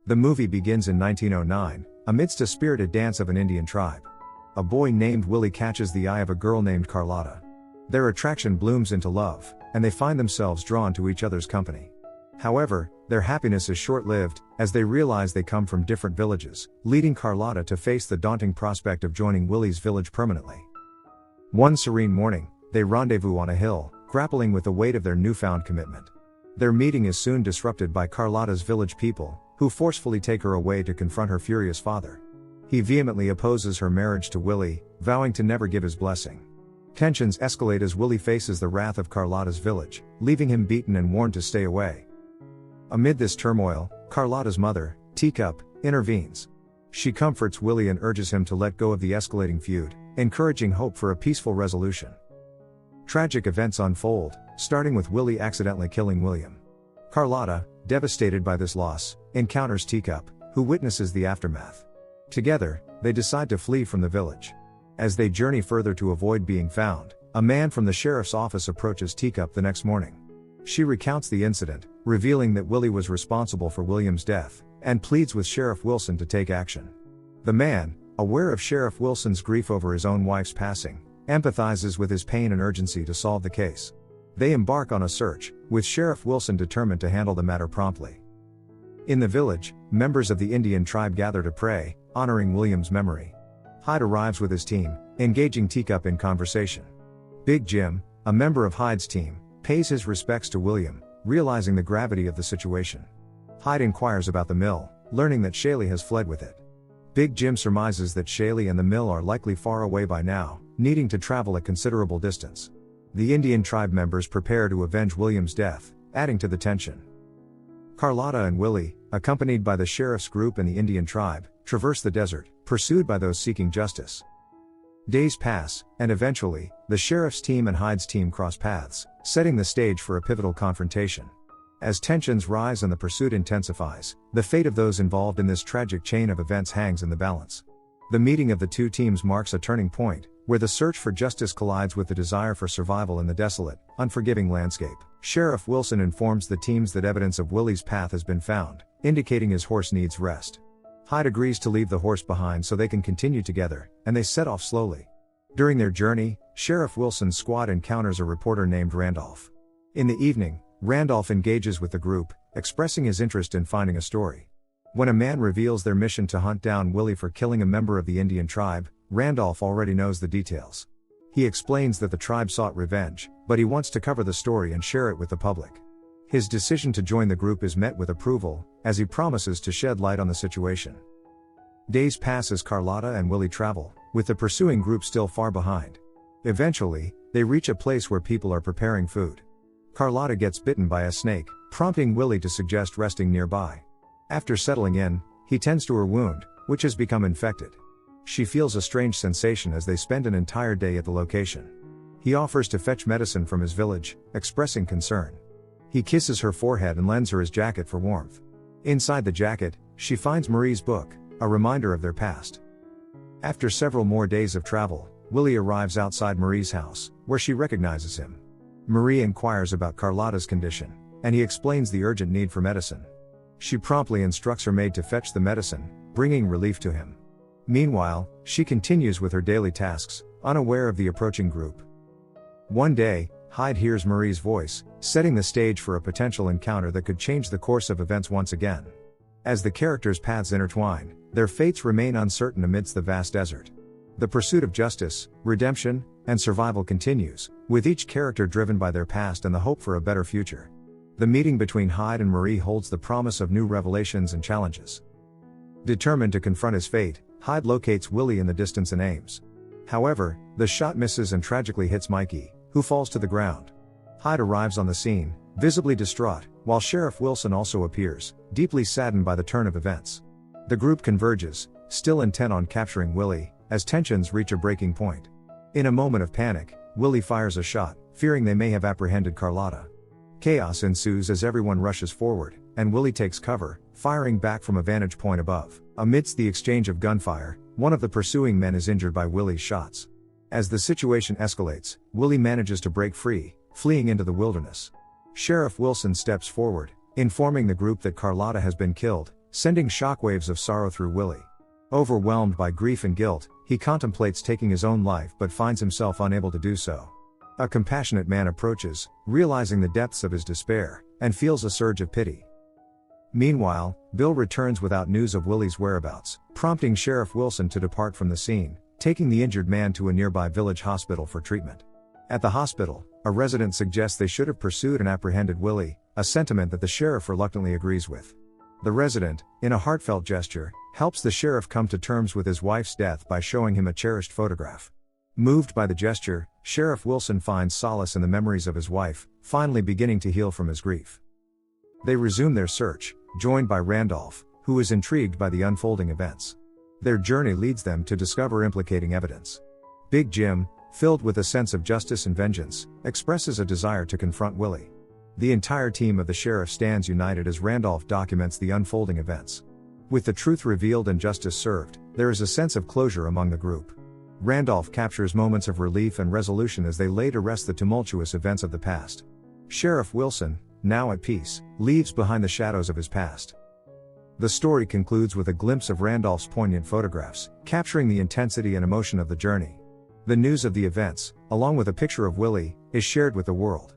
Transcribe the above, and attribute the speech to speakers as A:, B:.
A: The movie begins in 1909, amidst a spirited dance of an Indian tribe. A boy named Willie catches the eye of a girl named Carlota. Their attraction blooms into love, and they find themselves drawn to each other's company. However, their happiness is short-lived, as they realize they come from different villages, leading Carlota to face the daunting prospect of joining Willie's village permanently. One serene morning, they rendezvous on a hill, grappling with the weight of their newfound commitment. Their meeting is soon disrupted by Carlota's village people, who forcefully take her away to confront her furious father. He vehemently opposes her marriage to Willie, vowing to never give his blessing. Tensions escalate as Willie faces the wrath of Carlota's village, leaving him beaten and warned to stay away. Amid this turmoil, Carlota's mother, Teacup, intervenes. She comforts Willie and urges him to let go of the escalating feud, encouraging hope for a peaceful resolution. Tragic events unfold, starting with Willie accidentally killing William. Carlota, devastated by this loss, encounters Teacup, who witnesses the aftermath. Together, they decide to flee from the village. As they journey further to avoid being found, a man from the sheriff's office approaches Teacup the next morning. She recounts the incident, revealing that Willie was responsible for William's death, and pleads with Sheriff Wilson to take action. The man, aware of Sheriff Wilson's grief over his own wife's passing, empathizes with his pain and urgency to solve the case. They embark on a search, with Sheriff Wilson determined to handle the matter promptly. In the village, members of the Indian tribe gather to pray, honoring William's memory. Hyde arrives with his team, engaging Teacup in conversation. Big Jim, a member of Hyde's team, pays his respects to William, realizing the gravity of the situation. Hyde inquires about the mill, learning that Shaley has fled with it. Big Jim surmises that Shaley and the mill are likely far away by now, needing to travel a considerable distance. The Indian tribe members prepare to avenge William's death, adding to the tension. Carlota and Willie, accompanied by the sheriff's group and the Indian tribe, traverse the desert, pursued by those seeking justice. Days pass, and eventually, the sheriff's team and Hyde's team cross paths, setting the stage for a pivotal confrontation. As tensions rise and the pursuit intensifies, the fate of those involved in this tragic chain of events hangs in the balance. The meeting of the two teams marks a turning point, where the search for justice collides with the desire for survival in the desolate, unforgiving landscape. Sheriff Wilson informs the teams that evidence of Willie's path has been found, indicating his horse needs rest. Hyde agrees to leave the horse behind so they can continue together, and they set off slowly. During their journey, Sheriff Wilson's squad encounters a reporter named Randolph. In the evening, Randolph engages with the group, expressing his interest in finding a story. When a man reveals their mission to hunt down Willie for killing a member of the Indian tribe, Randolph already knows the details. He explains that the tribe sought revenge, but he wants to cover the story and share it with the public. His decision to join the group is met with approval, as he promises to shed light on the situation. Days pass as Carlota and Willie travel, with the pursuing group still far behind. Eventually, they reach a place where people are preparing food. Carlota gets bitten by a snake, prompting Willie to suggest resting nearby. After settling in, he tends to her wound, which has become infected. She feels a strange sensation as they spend an entire day at the location. He offers to fetch medicine from his village, expressing concern. He kisses her forehead and lends her his jacket for warmth. Inside the jacket, she finds Marie's book, a reminder of their past. After several more days of travel, Willie arrives outside Marie's house, where she recognizes him. Marie inquires about Carlota's condition, and he explains the urgent need for medicine. She promptly instructs her maid to fetch the medicine, bringing relief to him. Meanwhile, she continues with her daily tasks, unaware of the approaching group. One day, Hyde hears Marie's voice, setting the stage for a potential encounter that could change the course of events once again. As the characters' paths intertwine, their fates remain uncertain amidst the vast desert. The pursuit of justice, redemption, and survival continues, with each character driven by their past and the hope for a better future. The meeting between Hyde and Marie holds the promise of new revelations and challenges. Determined to confront his fate, Hyde locates Willie in the distance and aims. However, the shot misses and tragically hits Mikey, who falls to the ground. Hyde arrives on the scene, visibly distraught, while Sheriff Wilson also appears, deeply saddened by the turn of events. The group converges, still intent on capturing Willie, as tensions reach a breaking point. In a moment of panic, Willie fires a shot, fearing they may have apprehended Carlota. Chaos ensues as everyone rushes forward, and Willie takes cover, firing back from a vantage point above. Amidst the exchange of gunfire, one of the pursuing men is injured by Willie's shots. As the situation escalates, Willie manages to break free, fleeing into the wilderness. Sheriff Wilson steps forward, informing the group that Carlota has been killed, sending shockwaves of sorrow through Willie. Overwhelmed by grief and guilt, he contemplates taking his own life but finds himself unable to do so. A compassionate man approaches, realizing the depths of his despair, and feels a surge of pity. Meanwhile, Bill returns without news of Willie's whereabouts, prompting Sheriff Wilson to depart from the scene, taking the injured man to a nearby village hospital for treatment. At the hospital, a resident suggests they should have pursued and apprehended Willie, a sentiment that the sheriff reluctantly agrees with. The resident, in a heartfelt gesture, helps the sheriff come to terms with his wife's death by showing him a cherished photograph. Moved by the gesture, Sheriff Wilson finds solace in the memories of his wife, finally beginning to heal from his grief. They resume their search, joined by Randolph, who is intrigued by the unfolding events. Their journey leads them to discover implicating evidence. Big Jim, filled with a sense of justice and vengeance, expresses a desire to confront Willie. The entire team of the sheriff stands united as Randolph documents the unfolding events. With the truth revealed and justice served, there is a sense of closure among the group. Randolph captures moments of relief and resolution as they lay to rest the tumultuous events of the past. Sheriff Wilson, now at peace, leaves behind the shadows of his past. The story concludes with a glimpse of Randolph's poignant photographs, capturing the intensity and emotion of the journey. The news of the events, along with a picture of Willie, is shared with the world.